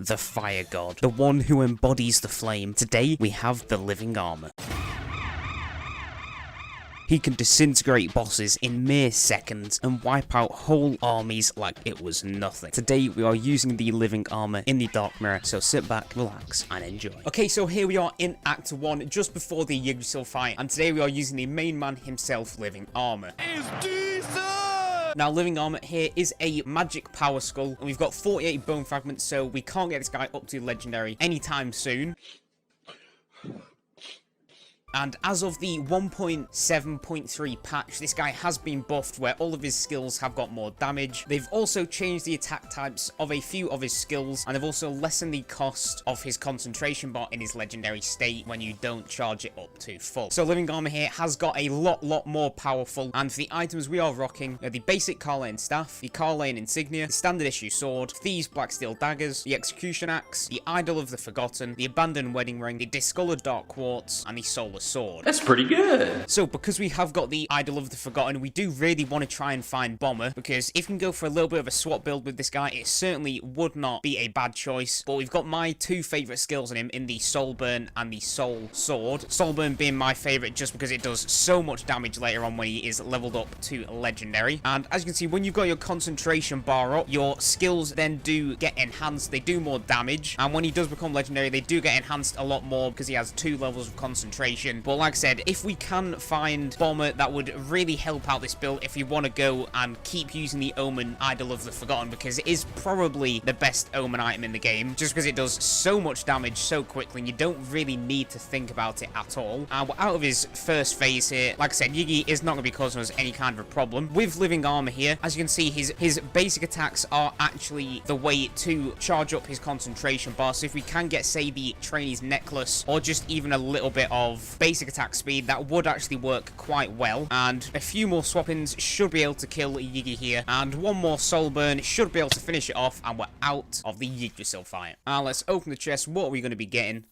the fire god, the one who embodies the flame. Today, we have the living armor. He can disintegrate bosses in mere seconds and wipe out whole armies like it was nothing. Today, we are using the living armor in the Dark Mirror, so sit back, relax, and enjoy. Okay, so here we are in Act 1, just before the Yggdrasil fight, and today we are using the main man himself, living armor. Now, living armor here is a magic power skull, and we've got 48 bone fragments, so we can't get this guy up to legendary anytime soon. And as of the 1.7.3 patch, this guy has been buffed where all of his skills have got more damage. They've also changed the attack types of a few of his skills, and they've also lessened the cost of his concentration bar in his legendary state when you don't charge it up to full. So living armor here has got a lot more powerful, and for the items we are rocking are the basic Carlane staff, the Carlane insignia, the standard issue sword, thieves black steel daggers, the execution axe, the idol of the forgotten, the abandoned wedding ring, the discolored dark quartz, and the solar sword. That's pretty good. So because we have got the idol of the forgotten, we do really want to try and find Bomber, because if we can go for a little bit of a swap build with this guy, it certainly would not be a bad choice. But we've got my two favorite skills on him in the soul burn and the soul sword. Soul burn being my favorite just because it does so much damage later on when he is leveled up to legendary. And as you can see, when you've got your concentration bar up, your skills then do get enhanced. They do more damage, and when he does become legendary, they do get enhanced a lot more because he has 2 levels of concentration. But like I said, if we can find Bomber, that would really help out this build if you want to go and keep using the Omen Idol of the Forgotten, because it is probably the best Omen item in the game, just because it does so much damage so quickly and you don't really need to think about it at all. And we're out of his first phase here. Like I said, Yiggy is not going to be causing us any kind of a problem. With living armor here, as you can see, his basic attacks are actually the way to charge up his concentration bar. So if we can get, say, the trainee's necklace, or just even a little bit of basic attack speed, that would actually work quite well. And a few more swap-ins should be able to kill Yiggy here, and one more soul burn should be able to finish it off, and we're out of the Yggdrasil fight. Let's open the chest. What are we going to be getting?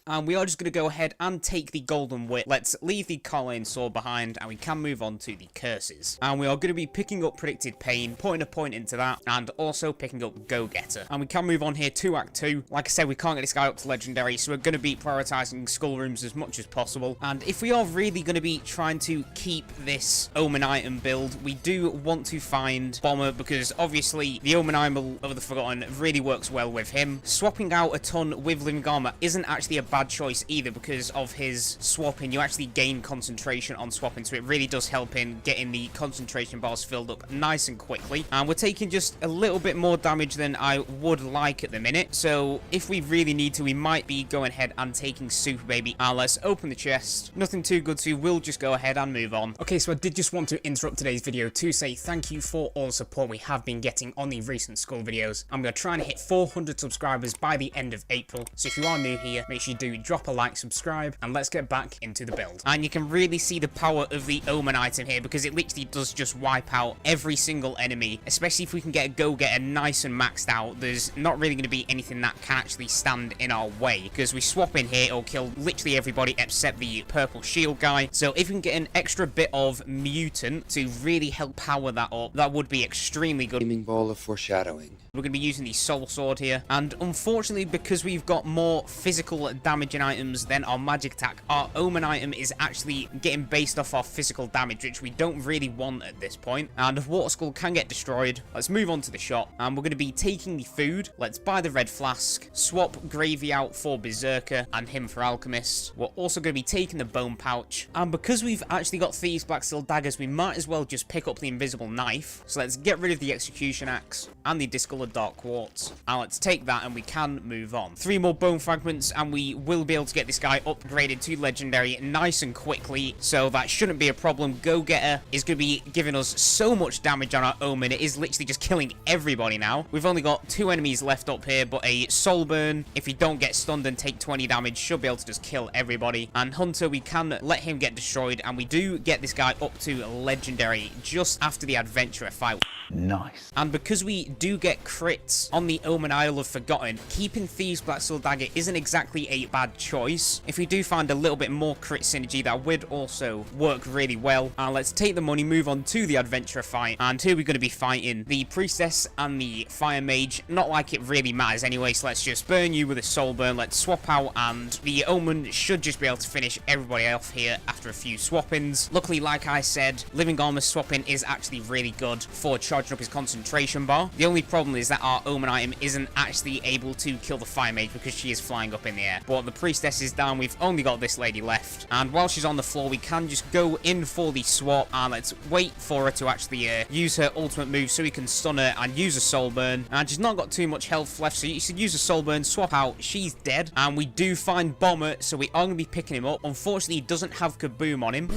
And we are just going to go ahead and take the golden whip. Let's leave the Carlane sword behind, and we can move on to the curses. And we are going to be picking up predicted pain, putting a point into that, and also picking up go-getter. And we can move on here to Act 2. Like I said, we can't get this guy up to legendary, so we're going to be prioritizing skull rooms as much as possible. And if we are really going to be trying to keep this Omen item build, we do want to find Bomber, because obviously the Omen item of the Forgotten really works well with him. Swapping out a ton with living armor isn't actually a bad choice either, because of his swapping. You actually gain concentration on swapping, so it really does help in getting the concentration bars filled up nice and quickly. And we're taking just a little bit more damage than I would like at the minute, so if we really need to, we might be going ahead and taking Super Baby. Let's open the chest. Nothing too good, so we'll just go ahead and move on. Okay, so I did just want to interrupt today's video to say thank you for all the support we have been getting on the recent Skul videos. I'm going to try and hit 400 subscribers by the end of April, so if you are new here, make sure you do drop a like, subscribe, and let's get back into the build. And you can really see the power of the Omen item here, because it literally does just wipe out every single enemy, especially if we can get a go-getter nice and maxed out. There's not really going to be anything that can actually stand in our way, because we swap in here, it'll kill literally everybody except the purple shield guy. So if we can get an extra bit of mutant to really help power that up, that would be extremely good. Gleaming ball of foreshadowing. We're going to be using the soul sword here, and unfortunately, because we've got more physical damaging items than our magic attack, our Omen item is actually getting based off our physical damage, which we don't really want at this point. And Water Skull can get destroyed. Let's move on to the shop, and we're going to be taking the food. Let's buy the red flask, swap Gravy out for Berserker and him for Alchemist. We're also going to be taking the bone pouch, and because we've actually got thieves black steel daggers, we might as well just pick up the invisible knife. So let's get rid of the execution axe and the discolored dark quartz. Now let's take that, and we can move on. 3 more bone fragments, and we will be able to get this guy upgraded to legendary nice and quickly, so that shouldn't be a problem. Go-getter is going to be giving us so much damage on our Omen. It is literally just killing everybody now. We've only got 2 enemies left up here, but a soul burn, if we don't get stunned and take 20 damage, should be able to just kill everybody. And Hunter, we can let him get destroyed, and we do get this guy up to legendary just after the adventurer fight. Nice. And because we do get crits on the Omen Isle of Forgotten, keeping Thieves Black Soul Dagger isn't exactly a bad choice. If we do find a little bit more crit synergy, that would also work really well. And let's take the money, move on to the adventurer fight. And here we're going to be fighting the priestess and the fire mage. Not like it really matters anyway, so let's just burn you with a soul burn. Let's swap out, and the Omen should just be able to finish everybody off here after a few swap-ins. Luckily, like I said, living armor swapping is actually really good for charging up his concentration bar. The only problem is that our Omen item isn't actually able to kill the fire mage because she is flying up in the air. But the priestess is down. We've only got this lady left, and while she's on the floor, we can just go in for the swap, and let's wait for her to actually use her ultimate move so we can stun her and use a soul burn. And she's not got too much health left, so you should use a soul burn, swap out. She's dead, and we do find Bomber, so we are going to be picking him up. Unfortunately, he doesn't have Kaboom on him.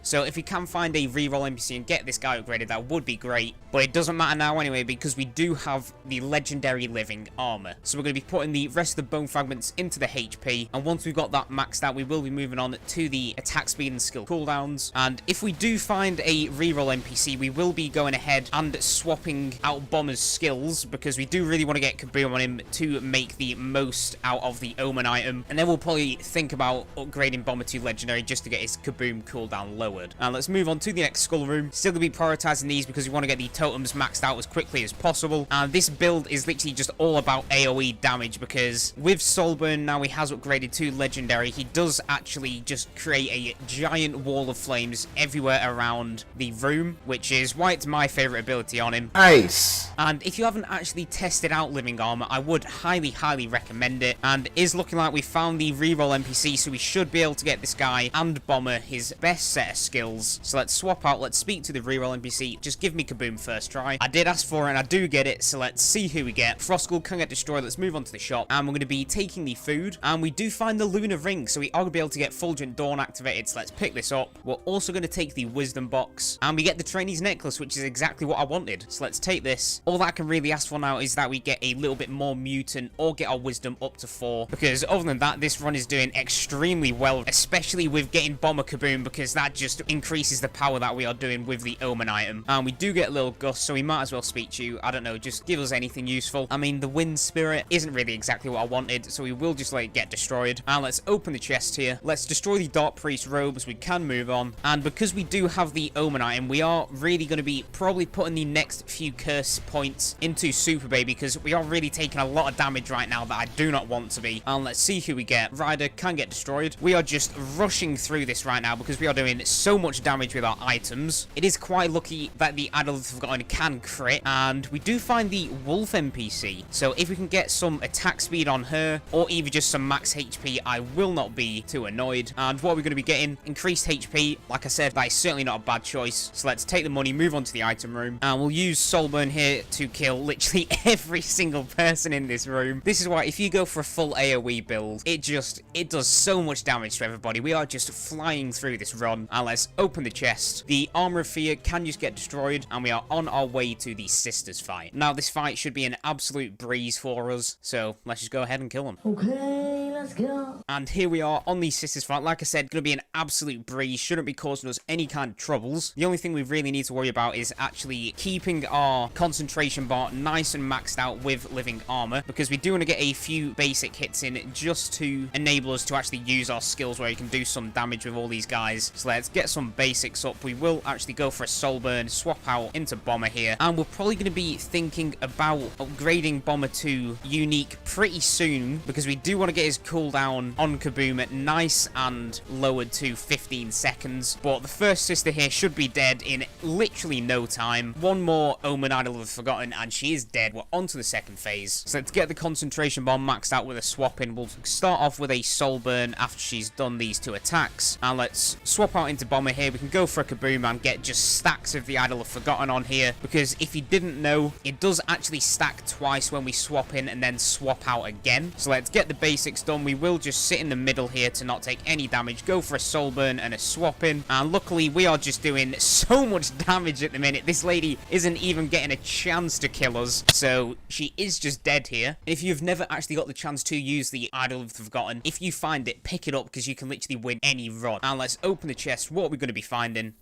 So if we can find a reroll NPC and get this guy upgraded, that would be great. But it doesn't matter now anyway, because we do have the legendary living armor. So we're going to be putting the rest of the bone fragments into the HP. And once we've got that maxed out, we will be moving on to the attack speed and skill cooldowns. And if we do find a reroll NPC, we will be going ahead and swapping out Bomber's skills, because we do really want to get Kaboom on him to make the most out of the Omen item. And then we'll probably think about upgrading Bomber to legendary just to get his Kaboom cooldown lowered. And let's move on to the next Skul room. Still going to be prioritizing these because we want to get the totems maxed out as quickly as possible. And this build is literally just all about AoE damage, because with Soulburn now he has upgraded to legendary, he does actually just create a giant wall of flames everywhere around the room, which is why it's my favorite ability on him. Nice. And if you haven't actually tested out living armor, I would highly recommend it. And it is looking like we found the reroll NPC, so we should be able to get this guy and Bomber his best set of skills. So let's swap out. Let's speak to the reroll NPC. Just give me Kaboom first try. I did ask for it and I do get it, so let's see who we get. Frostgul can get destroyed. Let's move on to the shop, and we're going to be taking the food, and we do find the lunar ring, so we are going to be able to get Fulgent Dawn activated. So let's pick this up. We're also going to take the wisdom box, and we get the trainee's necklace, which is exactly what I wanted. So let's take this. All that I can really ask for now is that we get a little bit more mutant or get our wisdom up to 4, because other than that, this run is doing extremely well, especially with getting Bomber Kaboom, because that just increases the power that we are doing with the Omen item. And we do get a little gust, so we might as well speak to you. I don't know, just give us anything useful. I mean, the wind spirit isn't really exactly what I wanted, so we will just let it get destroyed. And let's open the chest here. Let's destroy the Dark Priest robes. We can move on. And because we do have the Omen item, we are really going to be probably putting the next few curse points into Super Baby, because we are really taking a lot of damage right now that I do not want to be. And let's see who we get. Ryder can get destroyed. We are just rushing through this right now because we are doing so much damage with our items. It is quite lucky that the Idol of the Forgotten can crit, and we do find the Wolf NPC. So if we can get some attack speed on her, or even just some max HP, I will not be too annoyed. And what we're going to be getting, increased HP. Like I said, that is certainly not a bad choice. So let's take the money, move on to the item room, and we'll use Soulburn here to kill literally every single person in this room. This is why if you go for a full AoE build, it does so much damage to everybody. We are just flying through this run. And let's open the chest. The Armor of Fear can just get destroyed, and we are on our way to the Sisters fight. Now this fight should be an absolute breeze for us, so let's just go ahead and kill them. Okay, let's go. And here we are on the Sisters fight. Like I said, gonna be an absolute breeze, shouldn't be causing us any kind of troubles. The only thing we really need to worry about is actually keeping our concentration bar nice and maxed out with living armor, because we do want to get a few basic hits in just to enable us to actually use our skills where you can do some damage with all these guys. So let's get some basics up. We will actually go for a soul burn, swap out into Bomber here, and we're probably going to be thinking about upgrading Bomber to unique pretty soon, because we do want to get his cooldown on Kaboom at nice and lowered to 15 seconds. But the first sister here should be dead in literally no time. One more Omen Idol of the Forgotten and she is dead. We're on to the second phase. So let's get the concentration bomb maxed out with a swap in. We'll start off with a soul burn after she's done these 2 attacks, and let's swap out into Bomber here. We can go for a Kaboom and get just stacks of the Idol of Forgotten on here, because if you didn't know, it does actually stack twice when we swap in and then swap out again. So let's get the basics done. We will just sit in the middle here to not take any damage, go for a soul burn and a swap in, and luckily we are just doing so much damage at the minute. This lady isn't even getting a chance to kill us, so she is just dead here. If you've never actually got the chance to use the Idol of the Forgotten, if you find it, pick it up, because you can literally win any run. And let's open the chest. What are we going to be finding?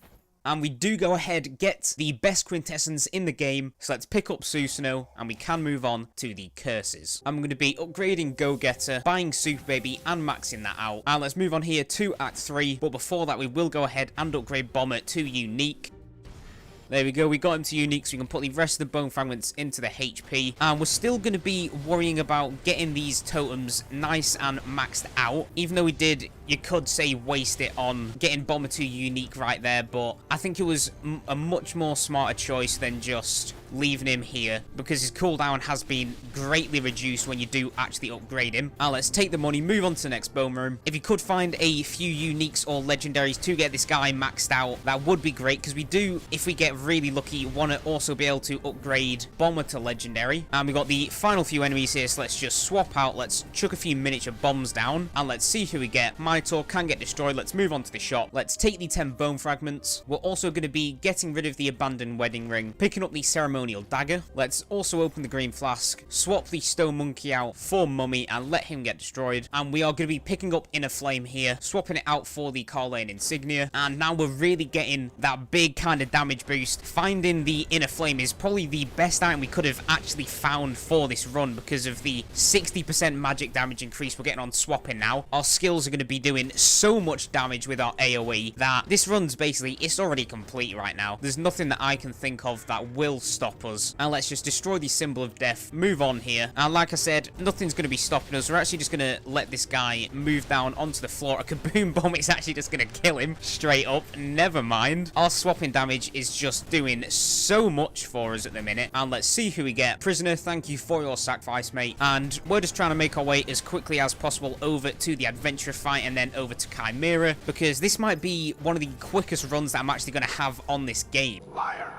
And we do go ahead, get the best quintessence in the game. So let's pick up Susanoo, and we can move on to the curses. I'm going to be upgrading Go-Getter, buying Super Baby, and maxing that out. And let's move on here to Act 3. But before that, we will go ahead and upgrade Bomber to Unique. There we go, we got him to unique, so we can put the rest of the bone fragments into the HP. And we're still going to be worrying about getting these totems nice and maxed out. Even though we did, you could say, waste it on getting Bomber to unique right there. But I think it was a much more smarter choice than just leaving him here, because his cooldown has been greatly reduced when you do actually upgrade him. And let's take the money, move on to the next bone room. If you could find a few uniques or legendaries to get this guy maxed out, that would be great, because we do, if we get really lucky, want to also be able to upgrade Bomber to legendary. And we got the final few enemies here, so let's just swap out. Let's chuck a few miniature bombs down, and let's see who we get. Minotaur can get destroyed. Let's move on to the shop. Let's take the 10 bone fragments. We're also going to be getting rid of the abandoned wedding ring, picking up the ceremonial dagger. Let's also open the green flask, swap the stone monkey out for mummy, and let him get destroyed. And we are going to be picking up inner flame here, swapping it out for the Carlane insignia. And now we're really getting that big kind of damage boost. Finding the inner flame is probably the best item we could have actually found for this run, because of the 60% magic damage increase we're getting on swapping now. Our skills are going to be doing so much damage with our AoE that this run's basically, it's already complete right now. There's nothing that I can think of that will stop us. And let's just destroy the symbol of death, move on here. And like I said, nothing's going to be stopping us. We're actually just going to let this guy move down onto the floor. A kaboom bomb is actually just going to kill him straight up. Never mind. Our swapping damage is just doing so much for us at the minute. And let's see who we get. Prisoner, thank you for your sacrifice, mate. And we're just trying to make our way as quickly as possible over to the adventurer fight, and then over to Chimera, because this might be one of the quickest runs that I'm actually going to have on this game. Liar.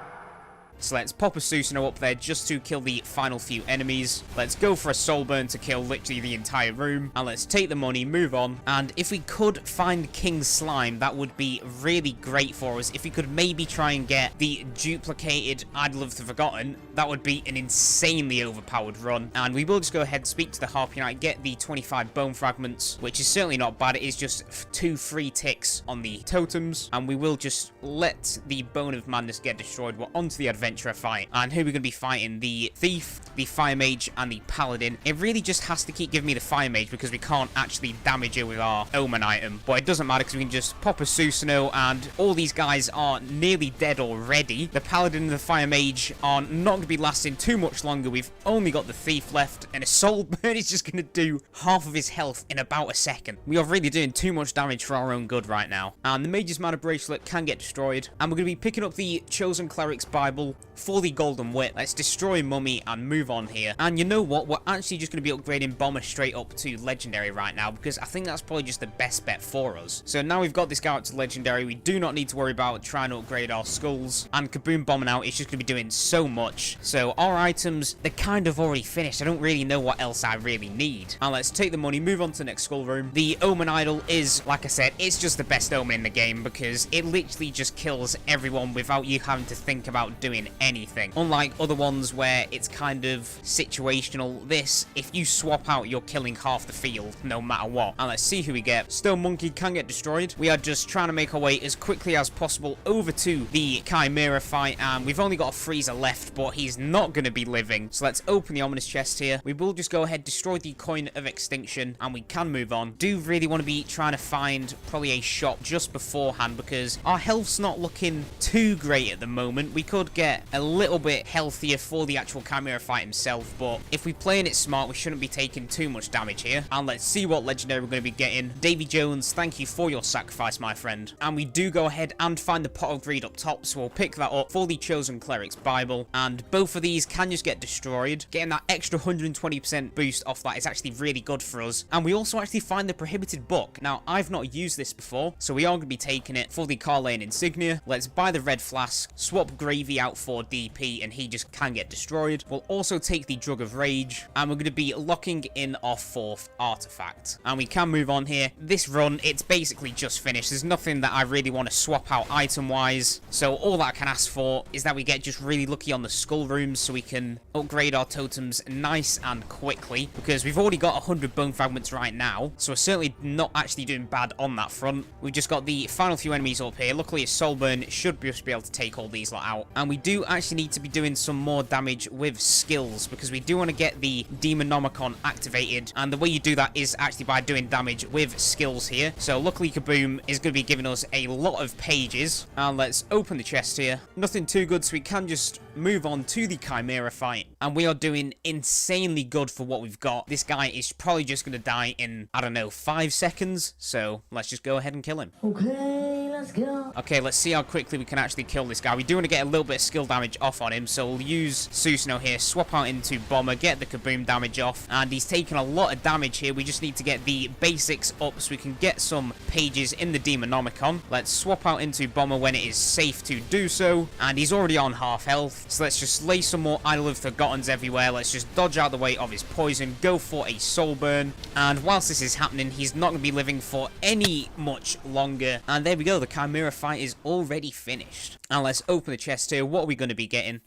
So let's pop a Susanoo up there just to kill the final few enemies. Let's go for a soul burn to kill literally the entire room. And let's take the money, move on. And if we could find King's Slime, that would be really great for us. If we could maybe try and get the duplicated Idol of the Forgotten, that would be an insanely overpowered run. And we will just go ahead and speak to the Harpy Knight, get the 25 bone fragments, which is certainly not bad. It is just 2 free ticks on the totems. And we will just let the Bone of Madness get destroyed. We're onto the adventure fight. And who are we going to be fighting? The Thief, the Fire Mage, and the Paladin. It really just has to keep giving me the Fire Mage, because we can't actually damage it with our Omen item. But it doesn't matter, because we can just pop a Susanoo, and all these guys are nearly dead already. The Paladin and the Fire Mage are not going to be lasting too much longer. We've only got the Thief left, and a Soul Burn is just going to do half of his health in about a second. We are really doing too much damage for our own good right now. And the Mage's Mana Bracelet can get destroyed. And we're going to be picking up the Chosen Cleric's Bible for the Golden Wit. Let's destroy Mummy and move on here. And you know what? We're actually just going to be upgrading Bomber straight up to Legendary right now, because I think that's probably just the best bet for us. So now we've got this guy up to Legendary, we do not need to worry about trying to upgrade our skulls. And Kaboom Bomber now is just going to be doing so much. So our items, they're kind of already finished. I don't really know what else I really need. And let's take the money, move on to the next skull room. The Omen Idol is, like I said, it's just the best Omen in the game, because it literally just kills everyone without you having to think about doing anything. Unlike other ones where it's kind of situational, this, if you swap out, you're killing half the field no matter what. And let's see who we get. Stone Monkey can get destroyed. We are just trying to make our way as quickly as possible over to the Chimera fight, and we've only got a freezer left, but he's not going to be living. So let's open the ominous chest here. We will just go ahead, destroy the coin of extinction, and we can move on. Do really want to be trying to find probably a shop just beforehand, because our health's not looking too great at the moment. We could get a little bit healthier for the actual Chimera fight himself, but if we're playing it smart, we shouldn't be taking too much damage here. And let's see what legendary we're going to be getting. Davy Jones, thank you for your sacrifice, my friend. And we do go ahead and find the pot of greed up top, so we'll pick that up for the Chosen Cleric's Bible. And both of these can just get destroyed. Getting that extra 120% boost off that is actually really good for us. And we also actually find the Prohibited Book. Now, I've not used this before, so we are going to be taking it for the Carlane insignia. Let's buy the red flask, swap Gravy out for DP and he just can get destroyed. We'll also take the Drug of Rage, and we're going to be locking in our 4th artifact. And we can move on here. This run, it's basically just finished. There's nothing that I really want to swap out item-wise. So all that I can ask for is that we get just really lucky on the Skul rooms so we can upgrade our totems nice and quickly, because we've already got 100 bone fragments right now. So we're certainly not actually doing bad on that front. We've just got the final few enemies up here. Luckily, a soul burn should just be able to take all these lot out. And we do actually need to be doing some more damage with skills, because we do want to get the Demonomicon activated, and the way you do that is actually by doing damage with skills here. So luckily Kaboom is going to be giving us a lot of pages, and let's open the chest here. Nothing too good, so we can just move on to the Chimera fight, and we are doing insanely good for what we've got. This guy is probably just going to die in, I don't know, 5 seconds, so let's just go ahead and kill him. Okay, let's go. Okay, let's see how quickly we can actually kill this guy. We do want to get a little bit of skill damage off on him, so we'll use Susano here, swap out into Bomber, get the Kaboom damage off, and he's taking a lot of damage here. We just need to get the basics up so we can get some pages in the Demonomicon. Let's swap out into Bomber when it is safe to do so, and he's already on half health, so let's just lay some more Idol of Forgottens everywhere. Let's just dodge out the way of his poison, go for a soul burn, and whilst this is happening, he's not going to be living for any much longer. And there we go, the Chimera fight is already finished. And let's open the chest here. What are we going to be getting?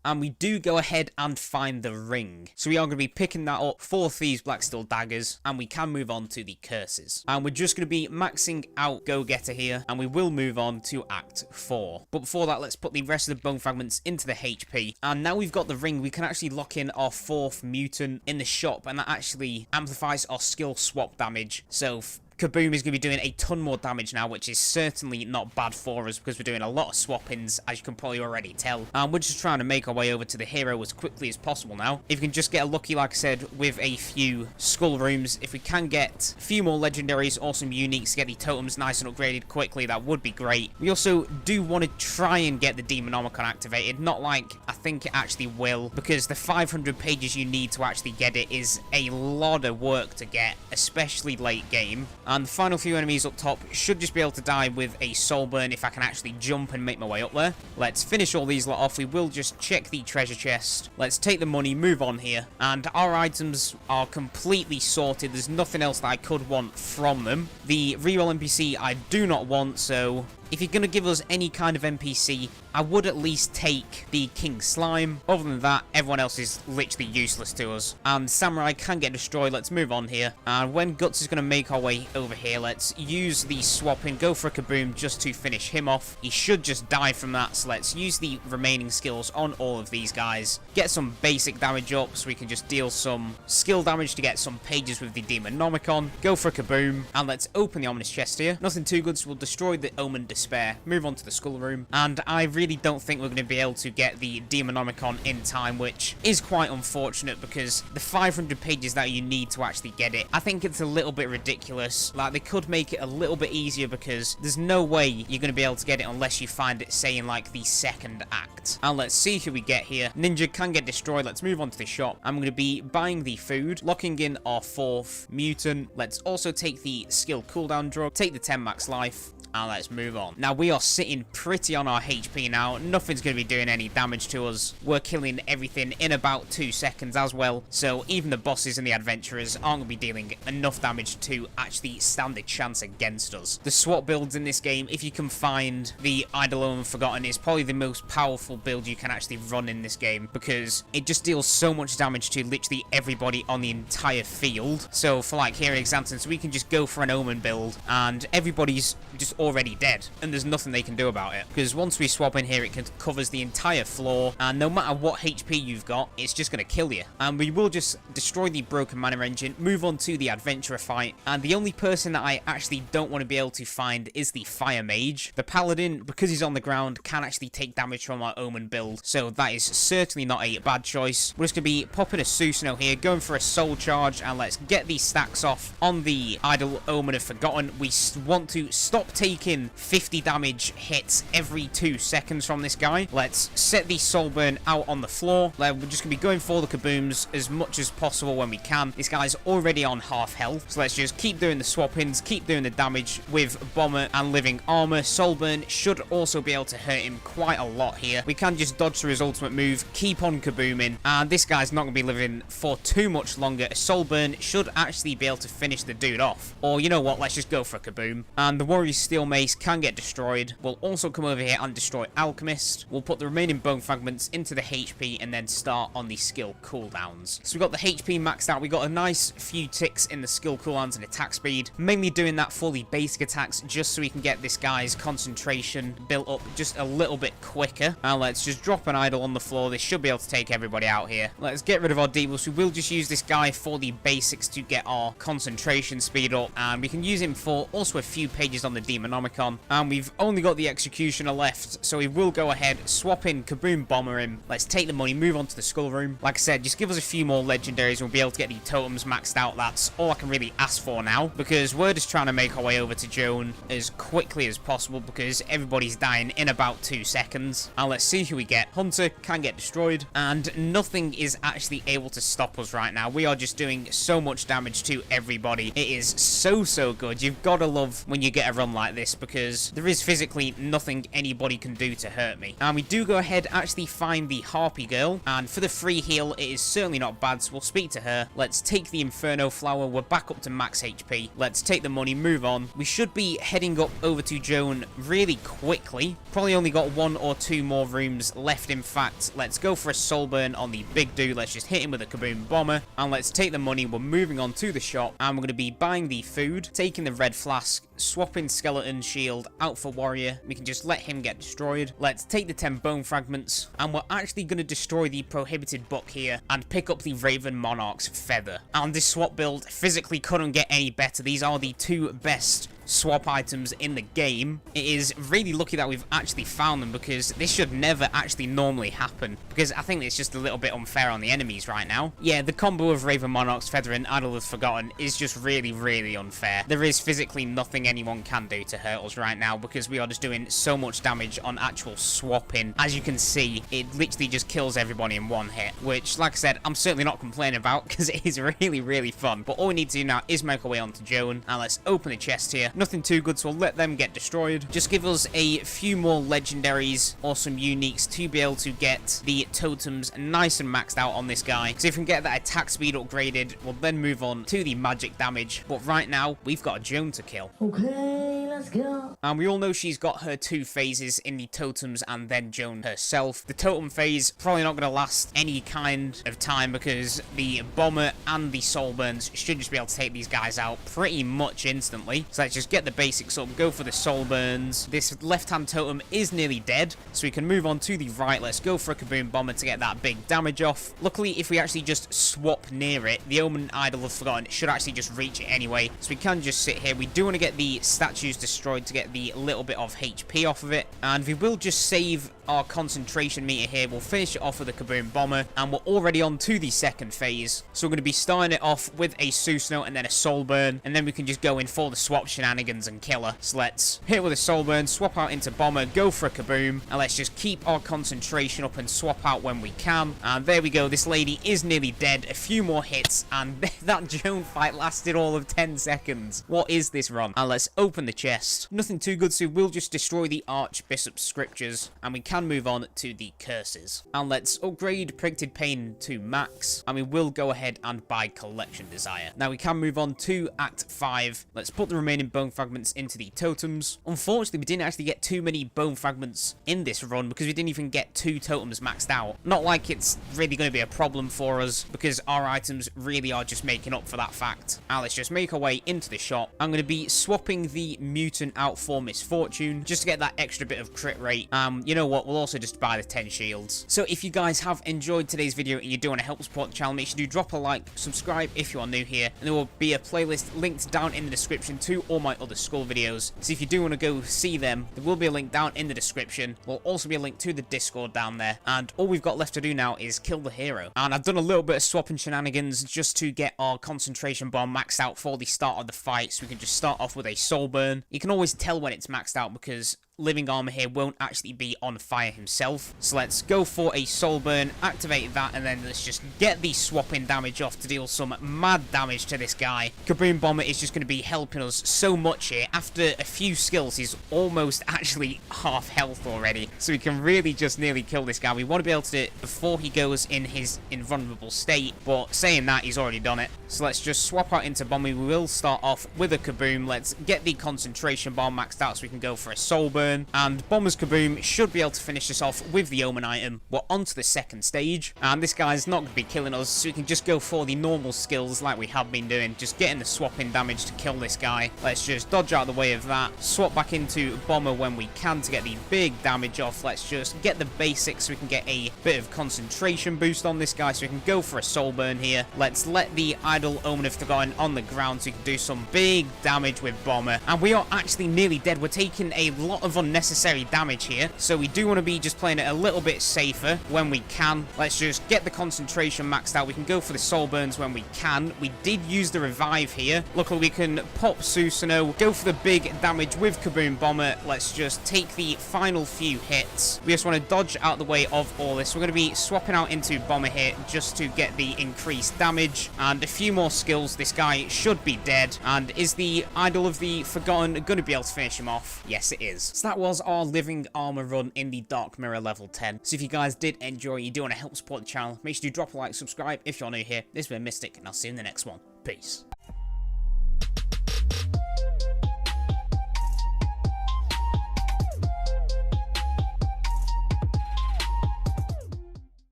And we do go ahead and find the ring. So we are going to be picking that up for Thieves' Black Steel Daggers, and we can move on to the curses. And we're just going to be maxing out Go-Getter here, and we will move on to Act 4. But before that, let's put the rest of the bone fragments into the HP. And now we've got the ring, we can actually lock in our 4th mutant in the shop, and that actually amplifies our skill swap damage. So Kaboom is going to be doing a ton more damage now, which is certainly not bad for us because we're doing a lot of swap-ins, as you can probably already tell. And we're just trying to make our way over to the hero as quickly as possible now. If we can just get lucky, like I said, with a few Skul rooms, if we can get a few more legendaries or some uniques to get the totems nice and upgraded quickly, that would be great. We also do want to try and get the Demonomicon activated, not like I think it actually will, because the 500 pages you need to actually get it is a lot of work to get, especially late game. And the final few enemies up top should just be able to die with a soul burn if I can actually jump and make my way up there. Let's finish all these lot off. We will just check the treasure chest. Let's take the money, move on here. And our items are completely sorted. There's nothing else that I could want from them. The reroll NPC I do not want, so if you're going to give us any kind of NPC, I would at least take the King Slime. Other than that, everyone else is literally useless to us. And Samurai can get destroyed. Let's move on here. And when Guts is going to make our way over here, let's use the swap in, go for a Kaboom just to finish him off. He should just die from that, so let's use the remaining skills on all of these guys. Get some basic damage up so we can just deal some skill damage to get some pages with the Demonomicon. Go for a Kaboom. And let's open the Ominous chest here. Nothing too good, so we'll destroy the Omen Despair. Move on to the Skul room. And I really don't think we're going to be able to get the Demonomicon in time, which is quite unfortunate because the 500 pages that you need to actually get it, I think it's a little bit ridiculous. Like, they could make it a little bit easier because there's no way you're going to be able to get it unless you find it, say, in like the 2nd act. And let's see who we get here. Ninja can get destroyed. Let's move on to the shop. I'm going to be buying the food, locking in our 4th mutant. Let's also take the skill cooldown drug, take the 10 max life, and let's move on. Now, we are sitting pretty on our HP now. Nothing's going to be doing any damage to us. We're killing everything in about 2 seconds as well. So even the bosses and the adventurers aren't going to be dealing enough damage to actually stand a chance against us. The swap builds in this game, if you can find the Idol of Forgotten, is probably the most powerful build you can actually run in this game because it just deals so much damage to literally everybody on the entire field. So for like here, example, we can just go for an Omen build and everybody's just already dead and there's nothing they can do about it because once we swap in here, it covers the entire floor, and no matter what HP you've got, it's just going to kill you. And we will just destroy the broken mana engine, move on to the adventurer fight, and the only person that I actually don't want to be able to find is the fire mage. The paladin, because he's on the ground, can actually take damage from our Omen build, so that is certainly not a bad choice. We're just going to be popping a Susano here, going for a soul charge, and let's get these stacks off on the Idol Omen of Forgotten. We want to stop taking taking 50 damage hits every 2 seconds from this guy. Let's set the soul burn out on the floor. We're just going to be going for the kabooms as much as possible when we can. This guy's already on half health, so let's just keep doing the swap-ins, keep doing the damage with Bomber and Living Armor. Soul burn should also be able to hurt him quite a lot here. We can just dodge through his ultimate move, keep on kabooming, and this guy's not going to be living for too much longer. A soul burn should actually be able to finish the dude off. Or you know what, let's just go for a kaboom. And the Warrior's Steel Mace can get destroyed. We'll also come over here and destroy Alchemist. We'll put the remaining bone fragments into the HP and then start on the skill cooldowns. So we got the HP maxed out. We got a nice few ticks in the skill cooldowns and attack speed. Mainly doing that for the basic attacks just so we can get this guy's concentration built up just a little bit quicker. And let's just drop an idol on the floor. This should be able to take everybody out here. Let's get rid of our debuffs. We will just use this guy for the basics to get our concentration speed up. And we can use him for also a few pages on the Demonomicon. And we've only got the Executioner left. So we will go ahead, swap in Kaboom Bomber him. Let's take the money, move on to the Skull Room. Like I said, just give us a few more legendaries and we'll be able to get the totems maxed out. That's all I can really ask for now, because we're just trying to make our way over to Joan as quickly as possible because everybody's dying in about 2 seconds. And let's see who we get. Hunter can get destroyed and nothing is actually able to stop us right now. We are just doing so much damage to everybody. It is so good. You've got to love when you get a run like this because there is physically nothing anybody can do to hurt me. And we do go ahead actually find the Harpy Girl, and for the free heal it is certainly not bad, so we'll speak to her. Let's take the Inferno Flower. We're back up to max HP. Let's take the money, move on. We should be heading up over to Joan really quickly. Probably only got 1 or 2 more rooms left. In fact, let's go for a soul burn on the big dude. Let's just hit him with a Kaboom Bomber and let's take the money. We're moving on to the shop and we're going to be buying the food, taking the red flask, swapping Skeleton Shield out for Warrior. We can just let him get destroyed. Let's take the 10 bone fragments and we're actually going to destroy the prohibited book here and pick up the Raven Monarch's feather. And this swap build physically couldn't get any better. These are the 2 best swap items in the game. It is really lucky that we've actually found them because this should never actually normally happen, because I think it's just a little bit unfair on the enemies right now. Yeah, the combo of Raven Monarch's Feather and Idol of Forgotten is just really unfair. There is physically nothing anyone can do to hurt us right now because we are just doing so much damage on actual swapping. As you can see, it literally just kills everybody in 1 hit, which, like I said, I'm certainly not complaining about because it is really fun. But all we need to do now is make our way onto Joan, and let's open the chest here. Nothing too good, so we'll let them get destroyed. Just give us a few more legendaries or some uniques to be able to get the totems nice and maxed out on this guy. So if we can get that attack speed upgraded, we'll then move on to the magic damage. But right now, we've got a Joan to kill. Okay, let's go. And we all know she's got her 2 phases in the totems and then Joan herself. The totem phase probably not going to last any kind of time because the Bomber and the Soul Burns should just be able to take these guys out pretty much instantly. So let's just get the basics up, go for the Soul Burns. This left-hand totem is nearly dead, so we can move on to the right. Let's go for a Kaboom Bomber to get that big damage off. Luckily, if we actually just swap near it, the Omen Idol of Forgotten should actually just reach it anyway, so we can just sit here. We do want to get the statues destroyed to get the little bit of HP off of it, and we will just save our concentration meter here. We'll finish it off with a Kaboom Bomber, and we're already on to the 2nd phase, so we're going to be starting it off with a Susno and then a Soul Burn, and then we can just go in for the swap shenanigans and kill her. So let's hit with a Soul Burn, swap out into Bomber, go for a Kaboom, and let's just keep our concentration up and swap out when we can. And there we go. This lady is nearly dead. A few more hits, and that Joan fight lasted all of 10 seconds. What is this run? And let's open the chest. Nothing too good, so we'll just destroy the Archbishop's scriptures, and we can move on to the curses. And let's upgrade Predicted Pain to max, and we will go ahead and buy Collection Desire. Now we can move on to Act 5. Let's put the remaining bone fragments into the totems. Unfortunately, we didn't actually get too many bone fragments in this run because we didn't even get 2 totems maxed out. Not like it's really going to be a problem for us because our items really are just making up for that fact. Now let's just make our way into the shop. I'm going to be swapping the mutant out for Misfortune just to get that extra bit of crit rate. You know what? We'll also just buy the 10 shields. So if you guys have enjoyed today's video and you do want to help support the channel, make sure you drop a like, subscribe if you are new here, and there will be a playlist linked down in the description to all my other Skul videos. So if you do want to go see them, there will be a link down in the description. There'll also be a link to the Discord down there. And all we've got left to do now is kill the hero. And I've done a little bit of swapping shenanigans just to get our concentration bomb maxed out for the start of the fight. So we can just start off with a Soul Burn. You can always tell when it's maxed out because living armor here won't actually be on fire himself. So let's go for a soul burn, activate that, and then let's just get the swapping damage off to deal some mad damage to this guy. Kaboom Bomber is just going to be helping us so much here. After a few skills, he's almost actually half health already. So we can really just nearly kill this guy. We want to be able to do it before he goes in his invulnerable state, but saying that, he's already done it. So let's just swap out into Bomber. We will start off with a Kaboom. Let's get the concentration bomb maxed out so we can go for a soul burn. And Bomber's Kaboom should be able to finish us off with the Omen item. We're on to the second stage, and this guy's not going to be killing us, so we can just go for the normal skills like we have been doing, just getting the swapping damage to kill this guy. Let's just dodge out of the way of that, swap back into Bomber when we can to get the big damage off. Let's just get the basics so we can get a bit of concentration boost on this guy, so we can go for a soul burn here. Let's let the idle Omen of Forgotten on the ground so we can do some big damage with Bomber, and we are actually nearly dead. We're taking a lot of unnecessary damage here, so we do want to be just playing it a little bit safer when we can. Let's just get the concentration maxed out. We can go for the soul burns when we can. We did use the revive here. Luckily we can pop Susanoo, go for the big damage with Kaboom Bomber. Let's just take the final few hits. We just want to dodge out the way of all this. We're going to be swapping out into Bomber here just to get the increased damage and a few more skills. This guy should be dead. And is the Idol of the Forgotten going to be able to finish him off? Yes, it is. So that was our living armor run in the Dark Mirror level 10. So if you guys did enjoy, you do want to help support the channel, make sure you drop a like, subscribe if you're new here. This has been Mystic, and I'll see you in the next one. Peace.